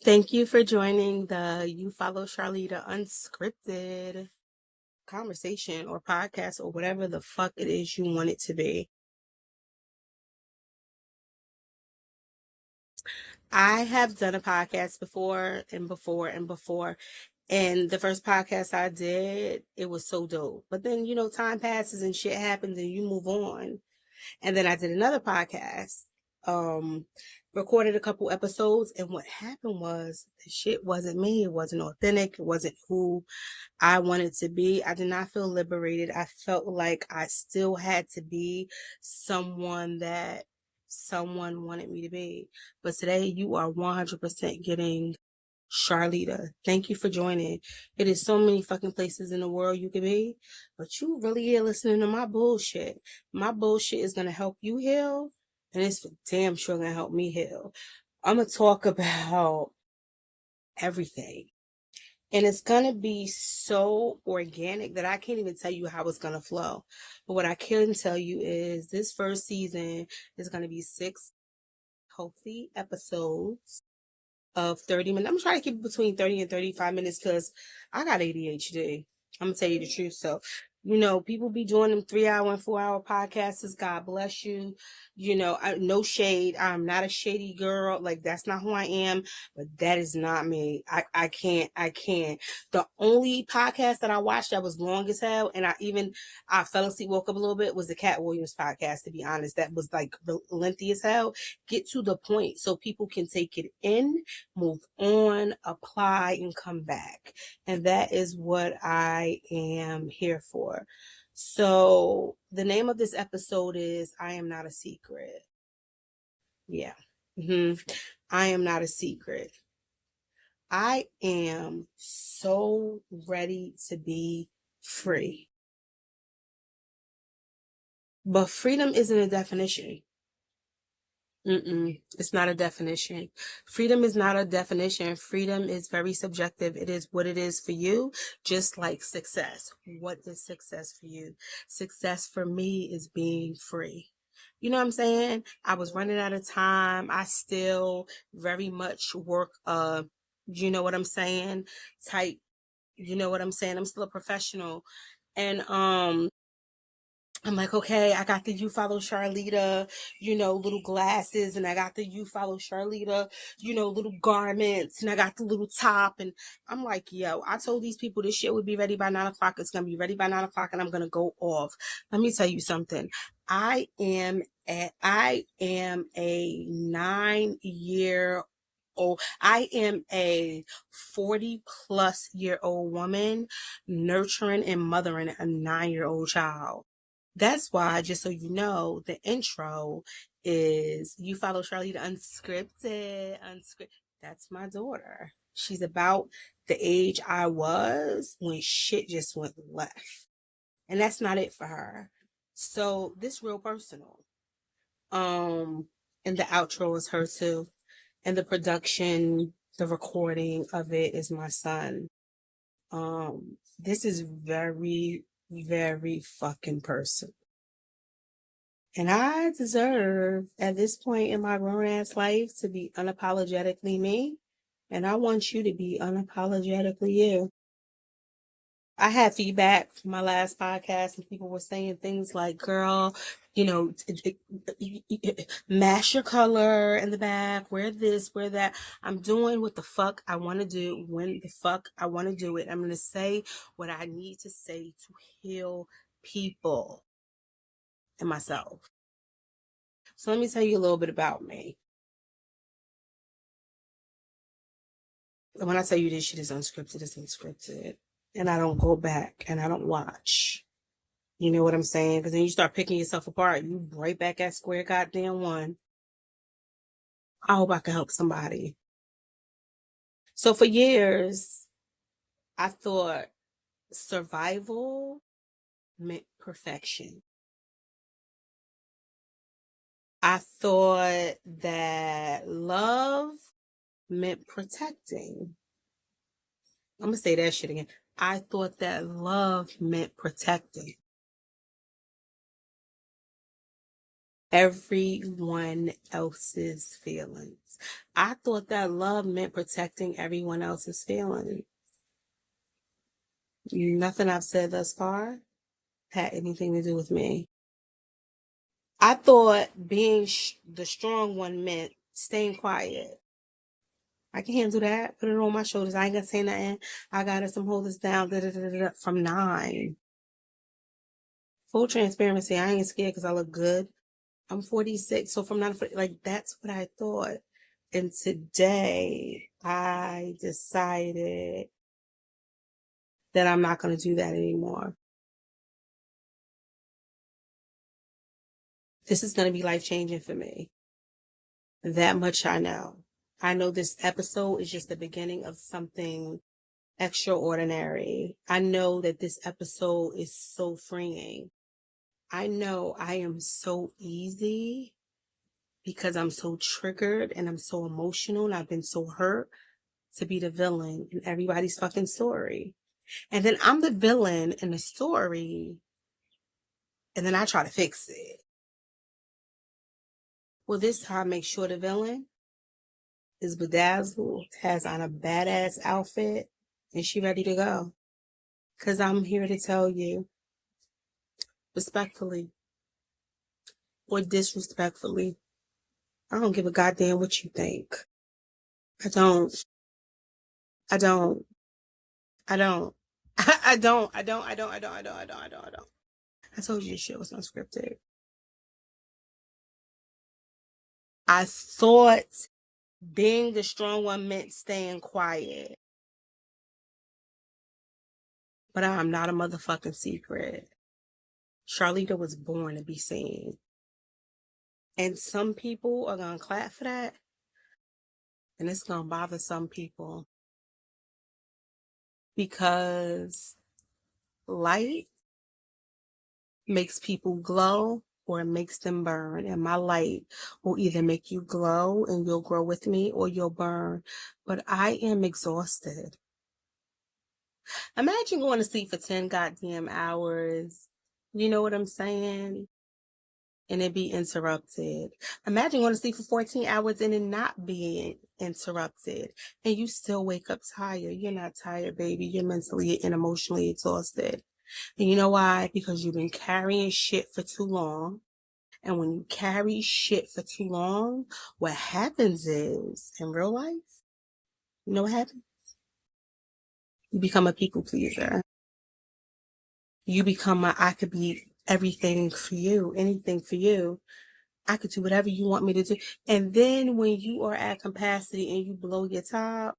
Thank you for joining the You Follow Charlita unscripted conversation or podcast or whatever the fuck it is you want it to be. I have done a podcast before and before and before. And the first podcast I did, it was so dope. But then, time passes and shit happens and you move on. And then I did another podcast, um, recorded a couple episodes. And what happened was the shit wasn't me. It wasn't authentic. It wasn't who I wanted to be. I did not feel liberated. I felt like I still had to be someone that someone wanted me to be. But today you are 100% getting Charlita. Thank you for joining. It is so many fucking places in the world you could be, but you really are listening to my bullshit. My bullshit is going to help you heal, and it's for damn sure going to help me heal. I'm going to talk about everything. And it's going to be so organic that I can't even tell you how it's going to flow. But what I can tell you is this first season is going to be 6 healthy episodes of 30 minutes. I'm trying to keep it between 30 and 35 minutes because I got ADHD. I'm going to tell you the truth. So, people be doing them 3-hour and 4-hour podcasts. God bless you. No shade. I'm not a shady girl. Like, that's not who I am, but that is not me. I can't. The only podcast that I watched that was long as hell, and I fell asleep, woke up a little bit, was the Cat Williams podcast, to be honest. That was like lengthy as hell. Get to the point so people can take it in, move on, apply, and come back. And that is what I am here for. So the name of this episode is I Am Not a Secret. Yeah. I am not a secret. I am so ready to be free. But freedom isn't a definition. It's not a definition. Freedom is not a definition. Freedom is very subjective. It is what it is for you, just like success. What is success for you? Success for me is being free. You know what I'm saying? I was running out of time. I still very much work, you know what I'm saying? Type, you know what I'm saying? I'm still a professional. And, I'm like, okay, I got the You Follow Charlita, little glasses, and I got the You Follow Charlita, little garments, and I got the little top. And I'm like, yo, I told these people this shit would be ready by 9 o'clock. It's going to be ready by 9 o'clock, and I'm going to go off. Let me tell you something. I am a 9-year old. I am a 40-plus-year-old woman nurturing and mothering a 9-year-old child. That's why, just so you know, the intro is You Follow Charlie the Unscripted. That's my daughter. She's about the age I was when shit just went left. And that's not it for her. So this real personal. Um, and the outro is her too. And the production, the recording of it is my son. This is very, very fucking personal. And I deserve, at this point in my grown ass life, to be unapologetically me. And I want you to be unapologetically you. I had feedback from my last podcast, and people were saying things like, girl, mash your color in the back, wear this, wear that. I'm doing what the fuck I want to do when the fuck I want to do it. I'm going to say what I need to say to heal people and myself. So let me tell you a little bit about me. When I tell you this shit is unscripted, it's unscripted. And I don't go back and I don't watch. You know what I'm saying? Because then you start picking yourself apart. You right back at square goddamn one. I hope I can help somebody. So for years, I thought survival meant perfection. I thought that love meant protecting. I'm going to say that shit again. I thought that love meant protecting. everyone else's feelings. I thought that love meant protecting everyone else's feelings. Nothing I've said thus far had anything to do with me. I thought being the strong one meant staying quiet. I can handle that. Put it on my shoulders. I ain't gonna say nothing. I got it. Some hold this down. From 9. Full transparency. I ain't scared because I look good. I'm 46, so from 9 to 40, like that's what I thought. And today I decided that I'm not gonna do that anymore. This is gonna be life changing for me. That much I know. I know this episode is just the beginning of something extraordinary. I know that this episode is so freeing. I know I am so easy because I'm so triggered and I'm so emotional and I've been so hurt to be the villain in everybody's fucking story. And then I'm the villain in the story and then I try to fix it. Well, this time make sure the villain is bedazzled, has on a badass outfit, and she ready to go. Because I'm here to tell you, respectfully or disrespectfully, I don't give a goddamn what you think. I don't. I don't. I don't. I don't. I don't. I don't. I don't. I don't. I don't. I don't. I don't. I told you this shit was unscripted. I thought being the strong one meant staying quiet. But I'm not a motherfucking secret. Charlita was born to be seen. And some people are going to clap for that. And it's going to bother some people. Because light makes people glow or it makes them burn. And my light will either make you glow and you'll grow with me or you'll burn. But I am exhausted. Imagine going to sleep for 10 goddamn hours. You know what I'm saying? And it be interrupted. Imagine going to sleep for 14 hours and it not being interrupted. And you still wake up tired. You're not tired, baby. You're mentally and emotionally exhausted. And you know why? Because you've been carrying shit for too long. And when you carry shit for too long, what happens is, in real life, you know what happens? You become a people pleaser. You become I could be everything for you, anything for you. I could do whatever you want me to do. And then when you are at capacity and you blow your top,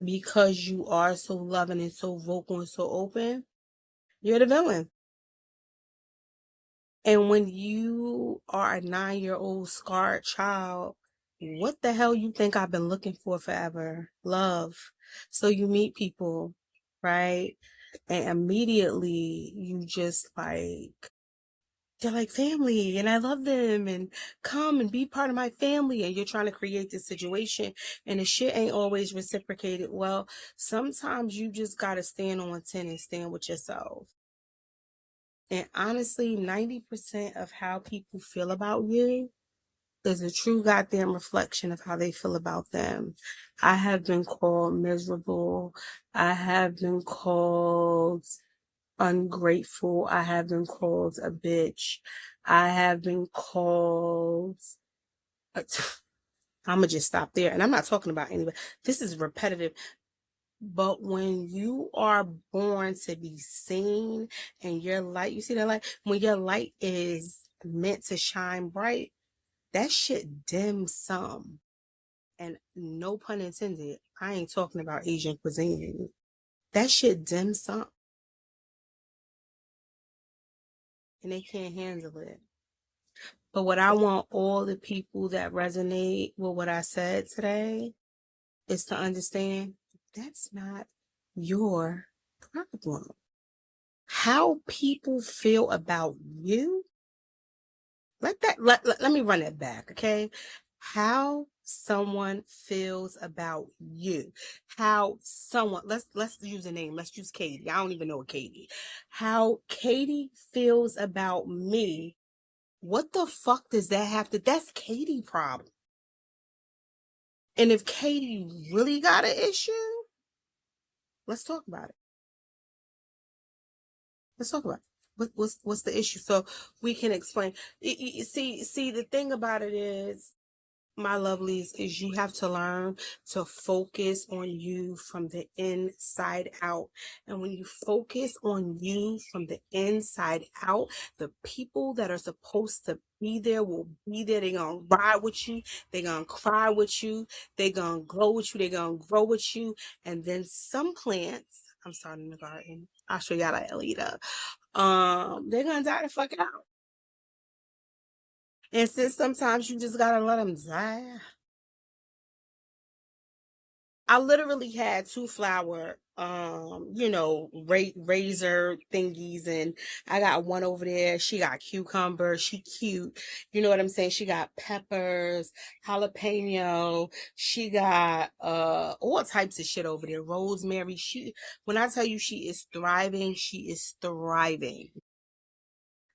because you are so loving and so vocal and so open, you're the villain. And when you are a 9-year-old scarred child, what the hell you think I've been looking for forever? Love. So you meet people, right? And immediately you just like, they're like family and I love them and come and be part of my family. And you're trying to create this situation and the shit ain't always reciprocated. Well, sometimes you just got to stand on 10 and stand with yourself. And honestly, 90% of how people feel about you is a true goddamn reflection of how they feel about them. I have been called miserable. I have been called ungrateful. I have been called a bitch. I have been called. I'm gonna just stop there. And I'm not talking about anybody. This is repetitive. But when you are born to be seen and your light, you see that light? When your light is meant to shine bright, that shit dims some. And no pun intended, I ain't talking about Asian cuisine. That shit dims some. And they can't handle it. But what I want all the people that resonate with what I said today is to understand that's not your problem. How people feel about you, let me run it back, okay? How someone feels about you. How someone, let's use a name. Let's use Katie. I don't even know Katie. How Katie feels about me. What the fuck does that have to, that's Katie problem. And if Katie really got an issue, let's talk about it. Let's talk about it. What's the issue? So we can explain. See, the thing about it is, my lovelies, is you have to learn to focus on you from the inside out. And when you focus on you from the inside out, the people that are supposed to be there will be there. They're gonna ride with you, they're gonna cry with you, they're gonna glow with you, they're gonna grow with you. And then some plants, I'm starting in the garden, I'll show y'all that later. They're gonna die the fuck out. And since sometimes you just gotta let them die. I literally had two flower, razor thingies, and I got one over there. She got cucumber. She cute. You know what I'm saying? She got peppers, jalapeno. She got all types of shit over there. Rosemary. When I tell you she is thriving, she is thriving.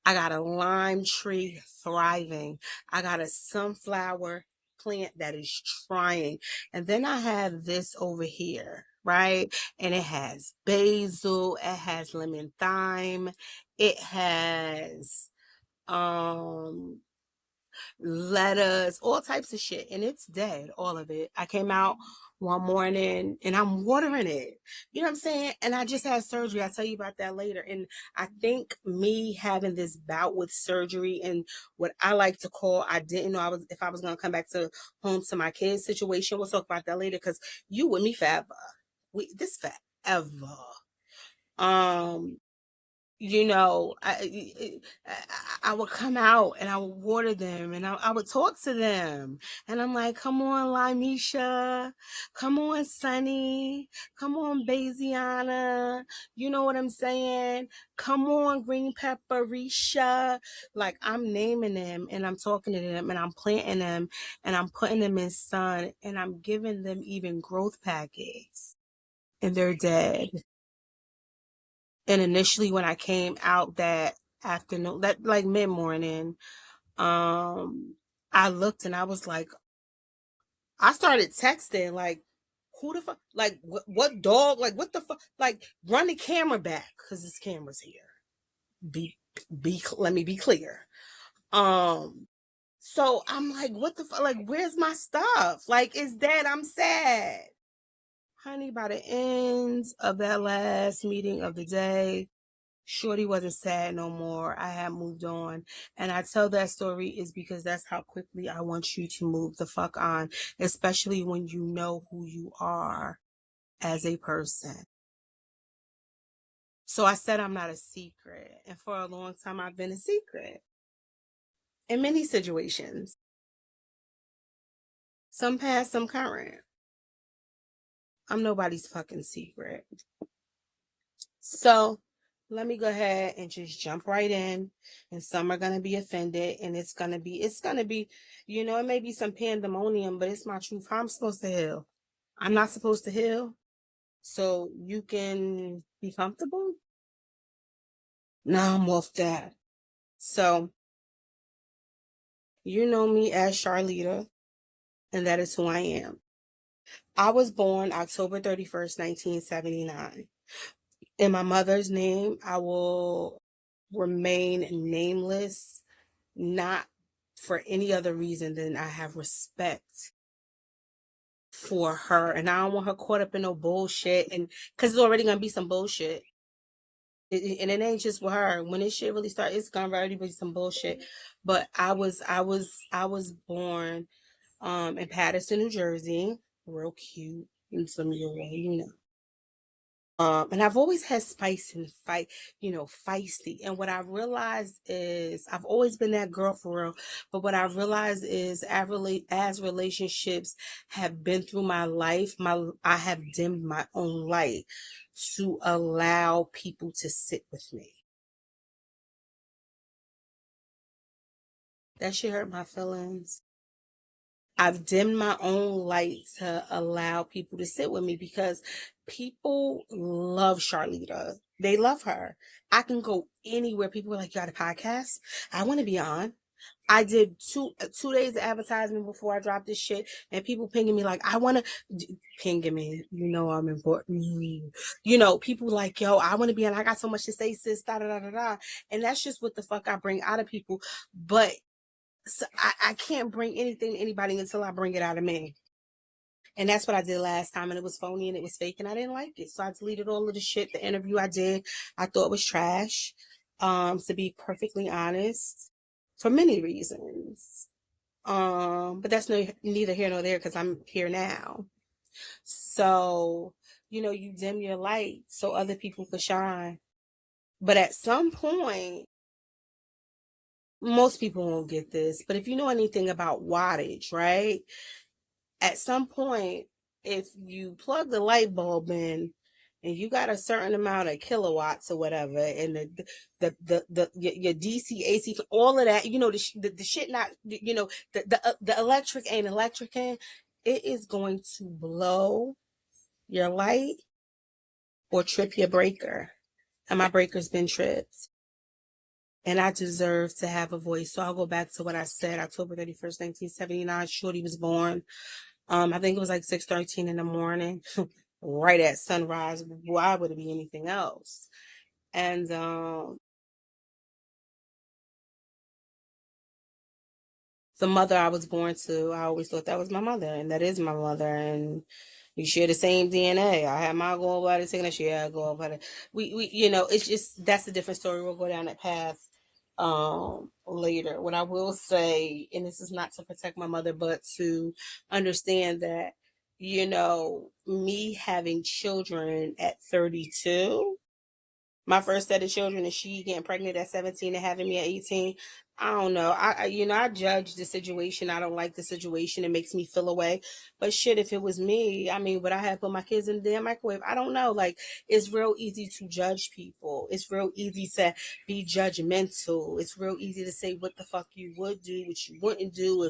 I got a lime tree thriving. I got a sunflower plant that is trying. And then I have this over here, right? And it has basil, it has lemon thyme, it has um lettuce, all types of shit. And it's dead, all of it. I came out one morning and I'm watering it. You know what I'm saying? And I just had surgery. I'll tell you about that later. And I think me having this bout with surgery and what I like to call, I didn't know if I was gonna come back to home to my kids situation. We'll talk about that later because you with me forever. This forever. Um, I would come out and I would water them and I would talk to them. And I'm like, come on, Limeisha. Come on, Sunny. Come on, Baziana. You know what I'm saying? Come on, Green Pepper, Risha. Like, I'm naming them and I'm talking to them and I'm planting them and I'm putting them in sun and I'm giving them even growth packets. And they're dead. And initially when I came out that afternoon, that like mid morning, I looked and I was like, I started texting like, who the fuck, like what dog, like what the fuck, like run the camera back because this camera's here. Be let me be clear. Um, so I'm like, what the fuck, like where's my stuff? Like it's dead. I'm sad, honey. By the end of that last meeting of the day, Shorty wasn't sad no more. I had moved on. And I tell that story is because that's how quickly I want you to move the fuck on, especially when you know who you are as a person. So I said I'm not a secret. And for a long time, I've been a secret in many situations. Some past, some current. I'm nobody's fucking secret. So let me go ahead and just jump right in. And some are gonna be offended, and it's gonna be, it may be some pandemonium, but it's my truth. How I'm supposed to heal? I'm not supposed to heal. So you can be comfortable. Now I'm off that. So you know me as Charlita, and that is who I am. I was born October 31st, 1979. In my mother's name, I will remain nameless, not for any other reason than I have respect for her. And I don't want her caught up in no bullshit. And because it's already going to be some bullshit. And it ain't just with her. When this shit really starts, it's gonna already be some bullshit. But I was born in Paterson, New Jersey. Real cute. And some of you know. And I've always had spice and feisty. And what I realized is I've always been that girl for real. But what I realized is as relationships have been through my life, I have dimmed my own light to allow people to sit with me. That shit hurt my feelings. I've dimmed my own light to allow people to sit with me because people love Charlita. They love her. I can go anywhere. People are like, "You got a podcast? I want to be on." I did two days of advertisement before I dropped this shit, and people pinging me like, "I want to pinging me." You know I'm important. You know, people like, "Yo, I want to be on. I got so much to say, sis." Da da da da da. And that's just what the fuck I bring out of people. But so I can't bring anything to anybody until I bring it out of me. And that's what I did last time, and it was phony and it was fake, and I didn't like it. So I deleted all of the shit. The interview I did, I thought was trash. To be perfectly honest, for many reasons. But that's neither here nor there because I'm here now. So, you dim your light so other people could shine. But at some point, most people won't get this, but if you know anything about wattage, right? At some point, if you plug the light bulb in and you got a certain amount of kilowatts or whatever, and your DC, AC, all of that, the shit not, the electric ain't electric, it is going to blow your light or trip your breaker. And my breaker's been tripped. And I deserve to have a voice. So I'll go back to what I said. October 31st, 1979, Shorty was born. I think it was like 6:13 in the morning, right at sunrise. Why would it be anything else? And the mother I was born to, I always thought that was my mother, and that is my mother. And we share the same DNA. I had my gallbladder taken. She had gallbladder. We, it's just that's a different story. We'll go down that path later. What I will say, and this is not to protect my mother, but to understand that, me having children at 32, my first set of children, and she getting pregnant at 17 and having me at 18. I don't know. I judge the situation. I don't like the situation. It makes me feel away. But shit, if it was me, I mean, would I have put my kids in the damn microwave? I don't know. Like, it's real easy to judge people. It's real easy to be judgmental. It's real easy to say what the fuck you would do, what you wouldn't do.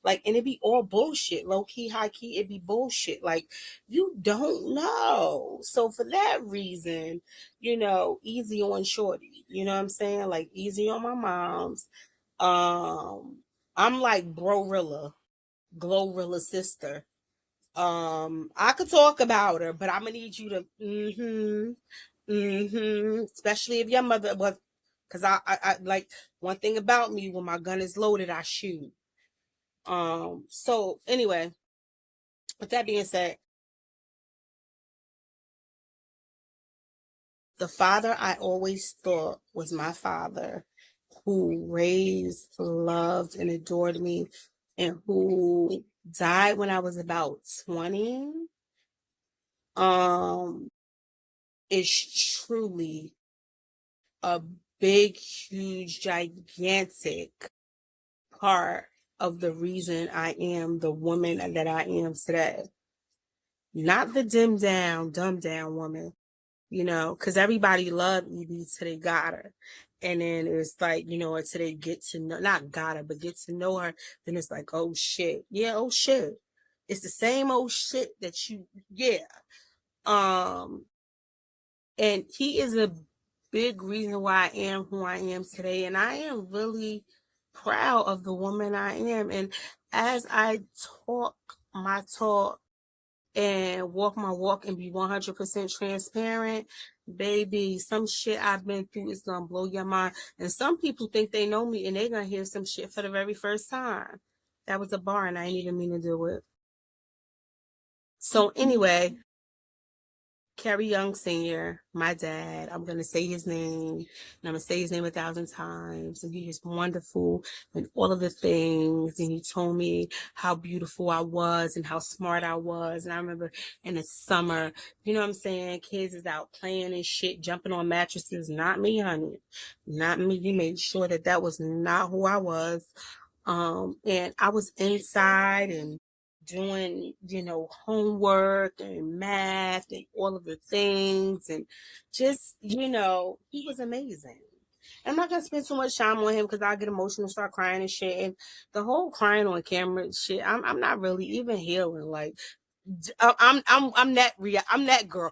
And it'd be all bullshit. Low key, high key, it'd be bullshit. Like, you don't know. So for that reason, easy on Shorty. You know what I'm saying? Like easy on my mom's. I'm like Brorilla, Glorilla sister. I could talk about her, but I'm gonna need you to especially if your mother was, because I like one thing about me, when my gun is loaded, I shoot. So anyway, with that being said, the father I always thought was my father, who raised, loved, and adored me, and who died when I was about 20, um, is truly a big, huge, gigantic part of the reason I am the woman that I am today. Not the dumbed down woman, because everybody loved Evie till they got her. And then it's like, until they get to know, not got her, but get to know her, then it's like, oh shit. Yeah, oh shit. It's the same old shit that yeah. Um, and he is a big reason why I am who I am today. And I am really proud of the woman I am. And as I talk my talk and walk my walk and be 100% transparent, baby, some shit I've been through is gonna blow your mind. And some people think they know me and they're gonna hear some shit for the very first time. That was a bar and I didn't even mean to do it. So anyway, Kerry Young Sr., my dad, I'm going to say his name, and I'm going to say his name 1,000 times. And he is wonderful and all of the things. And he told me how beautiful I was and how smart I was. And I remember in the summer, you know what I'm saying? Kids is out playing and shit, jumping on mattresses. Not me, honey. Not me. He made sure that that was not who I was. And I was inside and doing, homework and math and all of the things. And just, he was amazing. And I'm not gonna spend too much time on him because I get emotional, start crying and shit. And the whole crying on camera shit, I'm not really even healing. Like I'm that I'm that girl.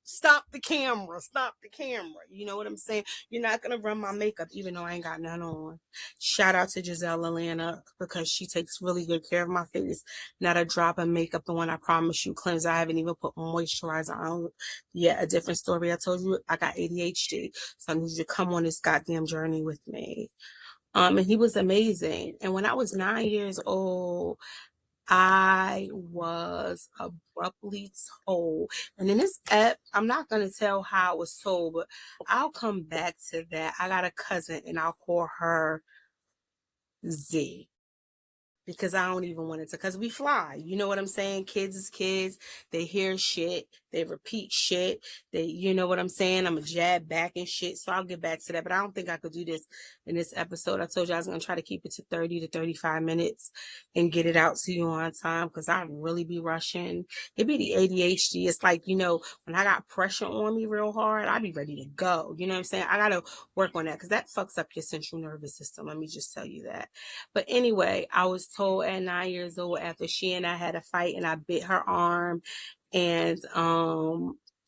Stop the camera. Stop the camera. You know what I'm saying? You're not gonna run my makeup even though I ain't got none on. Shout out to Giselle Atlanta because she takes really good care of my face. Not a drop of makeup. The one I promise you cleanse. I haven't even put moisturizer on. Yeah, a different story. I told you I got ADHD, so I need you to come on this goddamn journey with me. And he was amazing. And when I was 9 years old, I was abruptly told, and in this app, I'm not going to tell how I was told, but I'll come back to that. I got a cousin, and I'll call her Z because I don't even want it to, because we fly. You know what I'm saying? Kids is kids. They hear shit. They repeat shit. You know what I'm saying? I'm a jab back and shit. So I'll get back to that. But I don't think I could do this in this episode. I told you I was going to try to keep it to 30 to 35 minutes and get it out to you on time because I really be rushing. It be the ADHD. It's like, when I got pressure on me real hard, I be ready to go. You know what I'm saying? I got to work on that because that fucks up your central nervous system. Let me just tell you that. But anyway, I was told at 9 years old after she and I had a fight and I bit her arm and I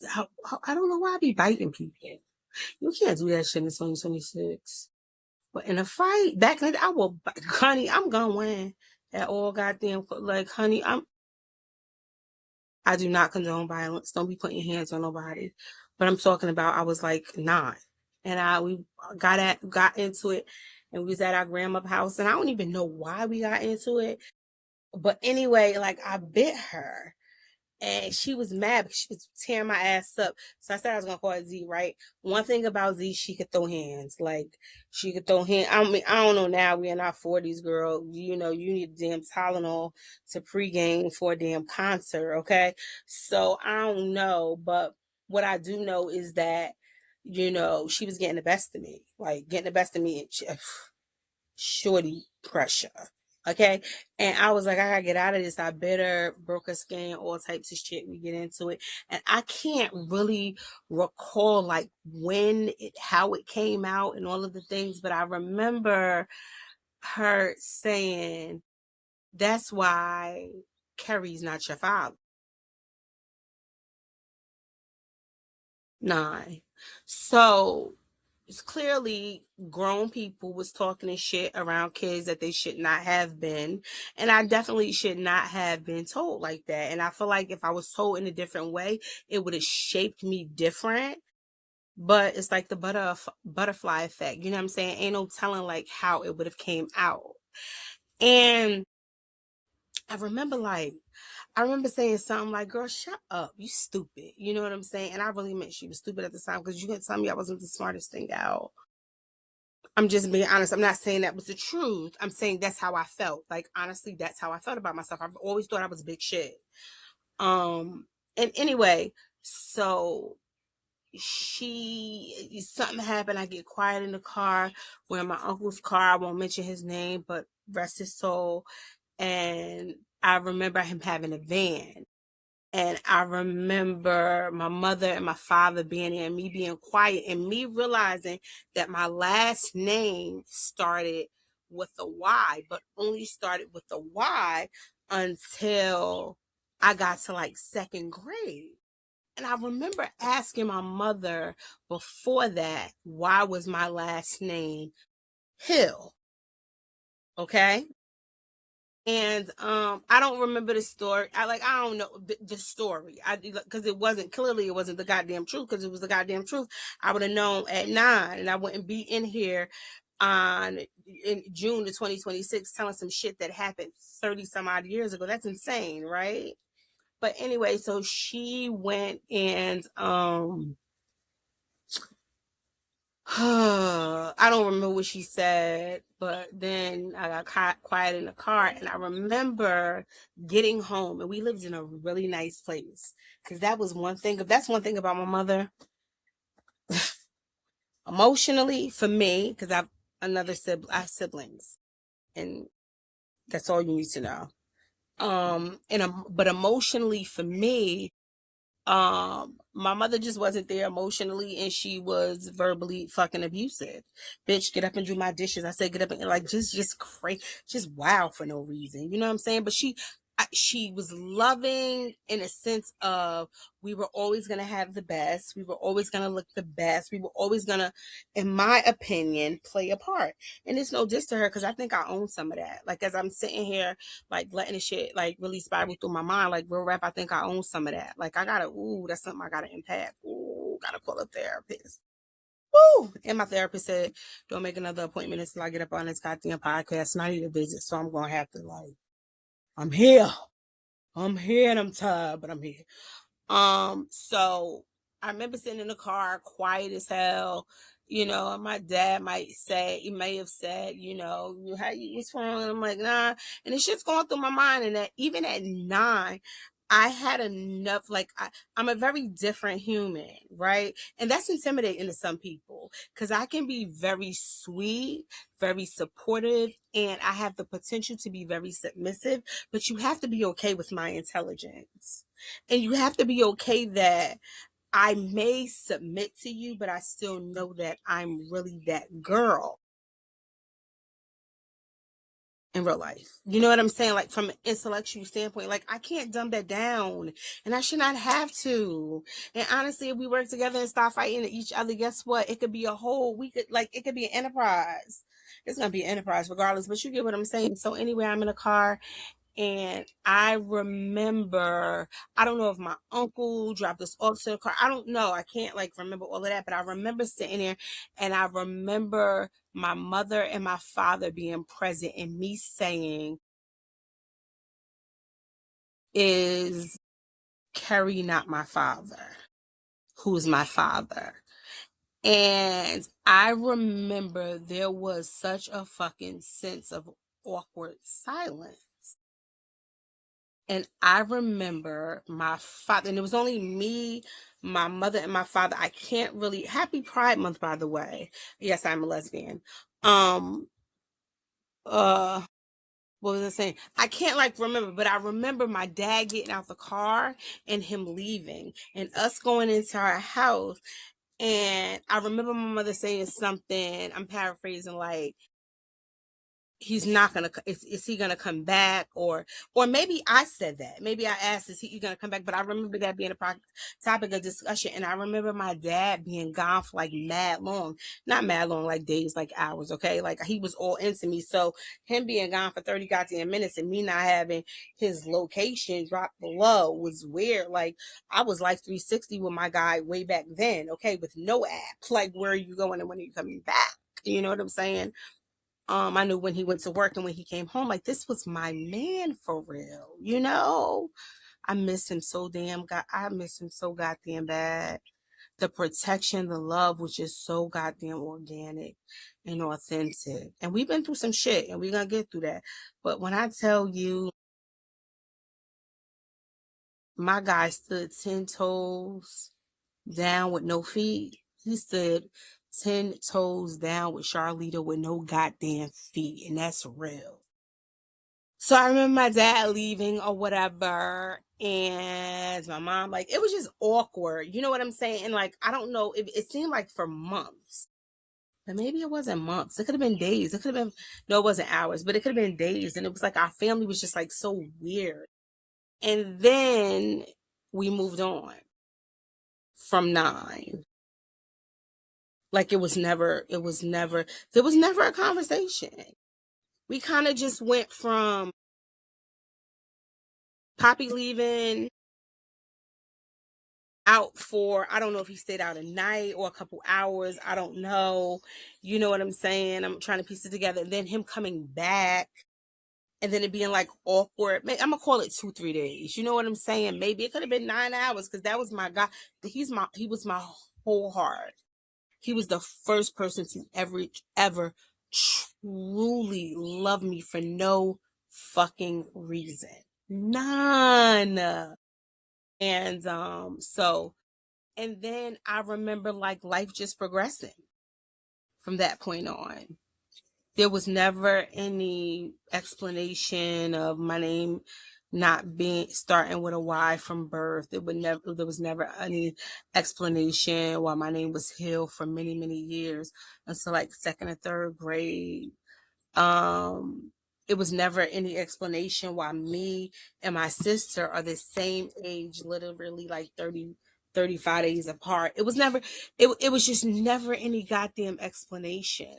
don't know why I be biting people. You can't do that shit in 2026. But in a fight, back in the day, I will, honey, I'm gonna win at all goddamn, like, honey, I do not condone violence. Don't be putting your hands on nobody. But I'm talking about I was like 9. And we got into it and we was at our grandma's house and I don't even know why we got into it. But anyway, like I bit her and she was mad because she was tearing my ass up. So I said I was gonna call it Z, right? One thing about Z, she could throw hands. Like she could throw hands. I mean, I don't know now. We're in our 40s, girl. You need a damn Tylenol to pregame for a damn concert, okay? So I don't know, but what I do know is that, she was getting the best of me. Like getting the best of me. Shorty pressure. Okay. And I was like, I gotta get out of this. I better broke her skin, all types of shit. We get into it. And I can't really recall like how it came out and all of the things, but I remember her saying, that's why Kerry's not your father. 9. So it's clearly grown people was talking and shit around kids that they should not have been. And I definitely should not have been told like that. And I feel like if I was told in a different way, it would have shaped me different. But it's like the butterfly effect. You know what I'm saying? Ain't no telling like how it would have came out. And I remember saying something like, girl, shut up. You stupid. You know what I'm saying? And I really meant she was stupid at the time because you couldn't tell me I wasn't the smartest thing out. I'm just being honest. I'm not saying that was the truth. I'm saying that's how I felt. Like, honestly, that's how I felt about myself. I've always thought I was big shit. And anyway, so something happened. I get quiet in the car. We're in my uncle's car. I won't mention his name, but rest his soul. And I remember him having a van. And I remember my mother and my father being there and me being quiet and me realizing that my last name started with a Y, but only started with a Y until I got to like second grade. And I remember asking my mother before that, why was my last name Hill? Okay. And I don't remember the story. I don't know the story. Because it wasn't the goddamn truth. Because it was the goddamn truth, I would have known at 9, and I wouldn't be in here in June of 2026 telling some shit that happened 30 some odd years ago. That's insane, right? But anyway, so she went and I don't remember what she said, but then I got quiet in the car and I remember getting home and we lived in a really nice place because that's one thing about my mother emotionally for me because I have siblings and that's all you need to know. But emotionally for me, My mother just wasn't there emotionally, and she was verbally fucking abusive. Bitch, get up and do my dishes. I said get up and like just crazy, just wow for no reason. You know what I'm saying? But she was loving in a sense of we were always going to have the best. We were always going to look the best. We were always going to, in my opinion, play a part. And it's no diss to her because I think I own some of that. Like, as I'm sitting here, like, letting the shit, like, really spiral through my mind, like, real rap, I think I own some of that. Like, that's something I got to impact. Ooh, got to call a therapist. Woo! And my therapist said, don't make another appointment until I get up on this goddamn podcast. And I need a visit. So I'm going to have to, like, I'm here. I'm here and I'm tired, but I'm here. So I remember sitting in the car, quiet as hell. You know, my dad he may have said, you know, what's wrong? And I'm like, nah. And it's just going through my mind. And that even at 9, I had enough, like, I'm a very different human, right? And that's intimidating to some people because I can be very sweet, very supportive, and I have the potential to be very submissive, but you have to be okay with my intelligence. And you have to be okay that I may submit to you, but I still know that I'm really that girl in real life. You know what I'm saying? Like, from an intellectual standpoint, like, I can't dumb that down, and I should not have to. And honestly, if we work together and start fighting each other, guess what? It could be it could be an enterprise. It's gonna be an enterprise regardless, but you get what I'm saying. So anyway, I'm in a car, and I remember, I don't know if my uncle dropped us off to the car. I don't know. I can't like remember all of that, but I remember sitting there, and I remember my mother and my father being present and me saying, is Kerry not my father? Who's my father? And I remember there was such a fucking sense of awkward silence. And I remember my father, and it was only me, my mother, and my father. I can't really, happy Pride Month, by the way. Yes, I'm a lesbian. Um, uh, what was I saying? I can't like remember, but I remember my dad getting out the car and him leaving and us going into our house. And I remember my mother saying something, I'm paraphrasing, like, he's not gonna, is he gonna come back? Or maybe I said that, maybe I asked, is he gonna come back? But I remember that being a topic of discussion. And I remember my dad being gone for like mad long, not mad long, like days, like hours. Okay, like he was all into me. So him being gone for 30 goddamn minutes and me not having his location dropped below was weird. Like, I was like 360 with my guy way back then, okay, with no app. Like, where are you going and when are you coming back? You know what I'm saying? I knew when he went to work and when he came home, like, this was my man for real, you know? I miss him so I miss him so goddamn bad. The protection, the love was just so goddamn organic and authentic. And we've been through some shit and we're gonna get through that. But when I tell you, my guy stood 10 toes down with no feet. He stood 10 toes down with Charlita with no goddamn feet. And that's real. So I remember my dad leaving or whatever, and my mom, like, it was just awkward. You know what I'm saying? And like, I don't know, it seemed like for months, but maybe it wasn't months. It could have been days. It could have been, no, it wasn't hours, but it could have been days. And it was like our family was just like so weird. And then we moved on from 9. Like, there was never a conversation. We kind of just went from Poppy leaving out for, I don't know if he stayed out a night or a couple hours, I don't know, you know what I'm saying, I'm trying to piece it together, and then him coming back, and then it being like awkward. I'm gonna call it 2-3 days, you know what I'm saying? Maybe it could have been 9 hours, because that was my guy. He was my whole heart. He was the first person to ever truly love me for no fucking reason, none. And so, and then I remember like life just progressing from that point on. There was never any explanation of my name. not being starting with a Y from birth. There was never any explanation why my name was Hill for many, many years until like second or third grade. Um, it was never any explanation why me and my sister are the same age, literally like 35 days apart. It was just never any goddamn explanation.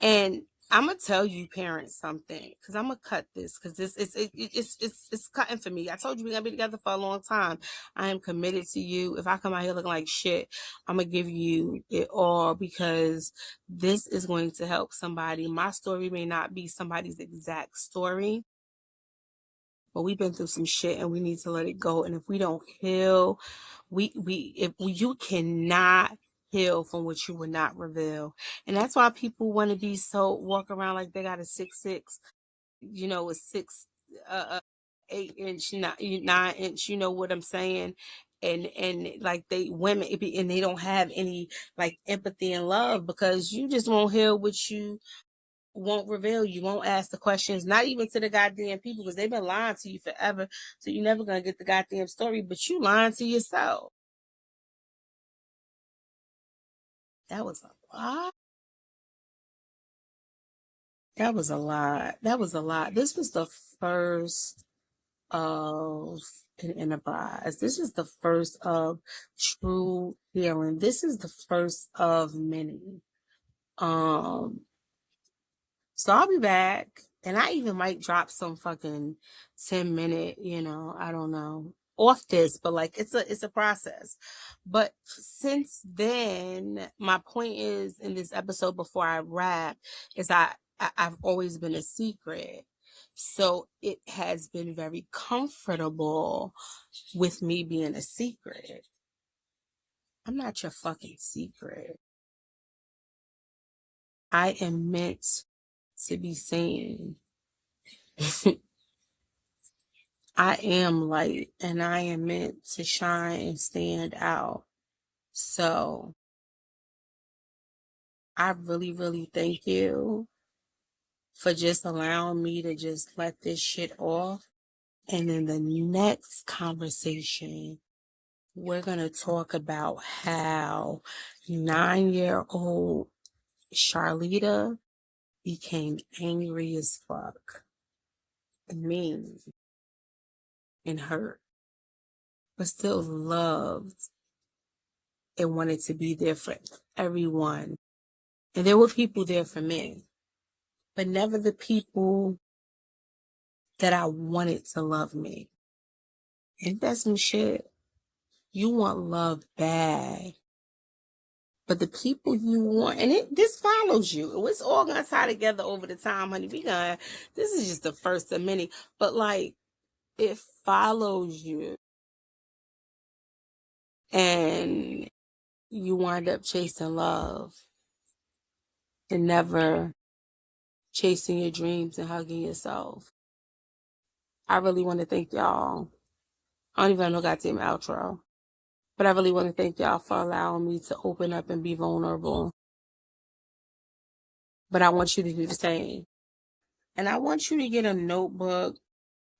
And I'm gonna tell you, parents, something, because I'm gonna cut this, because it's cutting for me. I told you we're gonna be together for a long time. I am committed to you. If I come out here looking like shit, I'm gonna give you it all, because this is going to help somebody. My story may not be somebody's exact story, but we've been through some shit and we need to let it go. And if we don't heal, you cannot heal from what you would not reveal. And that's why people want to be so, walk around like they got a 6'6", a 8 inch, 9 inch, you know what I'm saying? And like they women, and they don't have any like empathy and love, because you just won't heal what you won't reveal. You won't ask the questions, not even to the goddamn people, because they've been lying to you forever. So you're never gonna get the goddamn story, but you lying to yourself. That was a lot. That was a lot. That was a lot. This was the first of an enterprise. This is the first of true healing. This is the first of many. Um, So I'll be back. And I even might drop some fucking 10-minute, I don't know, off this, but like it's a process. But since then, my point is, in this episode before I wrap, is I've always been a secret. So it has been very comfortable with me being a secret. I'm not your fucking secret. I am meant to be seen. I am light and I am meant to shine and stand out. So I really, really thank you for just allowing me to just let this shit off. And in the next conversation, we're going to talk about how 9-year-old Charlita became angry as fuck, mean, and hurt, but still loved and wanted to be there for everyone. And there were people there for me, but never the people that I wanted to love me. Ain't that some shit? You want love bad, but the people you want, and this follows you. It's all gonna tie together over the time, honey. This is just the first of many, but like, it follows you, and you wind up chasing love and never chasing your dreams and hugging yourself. I really want to thank y'all. I don't even have no goddamn outro. But I really want to thank y'all for allowing me to open up and be vulnerable. But I want you to do the same. And I want you to get a notebook.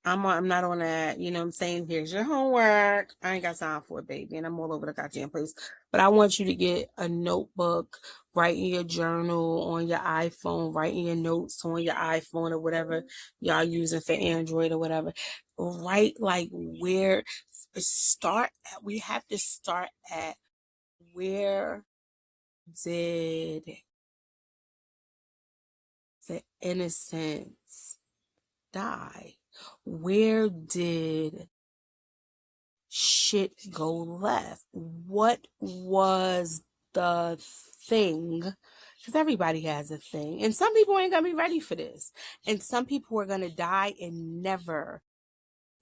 I'm not on that, you know what I'm saying? Here's your homework. I ain't got time for it, baby. And I'm all over the goddamn place. But I want you to get a notebook, write in your journal on your iPhone, write in your notes on your iPhone or whatever y'all using for Android or whatever. Write like where we have to start at, where did the innocence die? Where did shit go left? What was the thing? Because everybody has a thing. And some people ain't going to be ready for this. And some people are going to die and never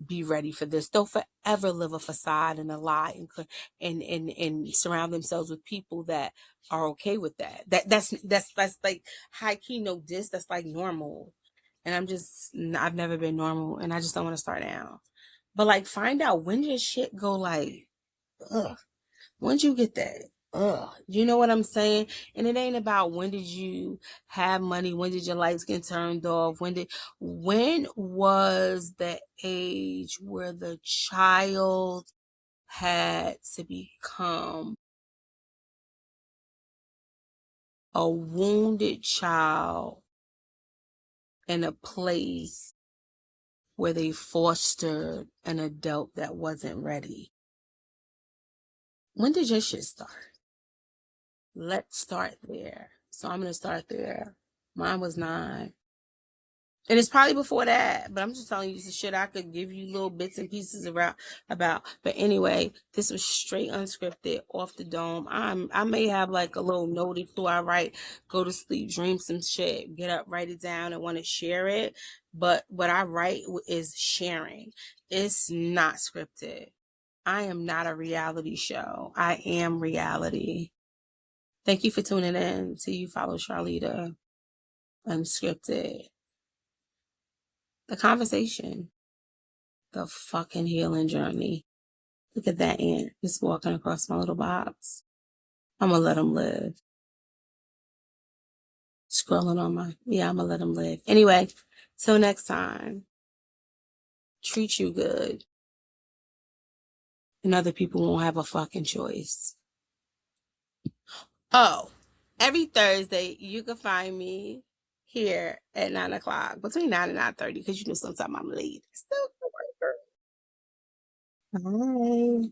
be ready for this. They'll forever live a facade and a lie, and surround themselves with people that are okay with that. That's like high key no diss. That's like normal. And I've never been normal, and I just don't want to start now. But like, find out, when did shit go like, ugh, when did you get that? You know what I'm saying? And it ain't about when did you have money, when did your lights get turned off, when was the age where the child had to become a wounded child in a place where they fostered an adult that wasn't ready? When did your shit start? Let's start there. So I'm going to start there. Mine was 9. And it's probably before that, but I'm just telling you some shit I could give you little bits and pieces about. But anyway, this was straight unscripted, off the dome. I may have like a little note or two I write, go to sleep, dream some shit, get up, write it down, and want to share it. But what I write is sharing. It's not scripted. I am not a reality show. I am reality. Thank you for tuning in to You Follow Charlita Unscripted. The conversation. The fucking healing journey. Look at that ant just walking across my little box. I'm gonna let him live. Scrolling on I'm gonna let him live. Anyway, till next time, treat you good. And other people won't have a fucking choice. Oh, every Thursday, you can find me here at 9 o'clock, between 9 and 9:30, because you know sometimes I'm late. Still, bye.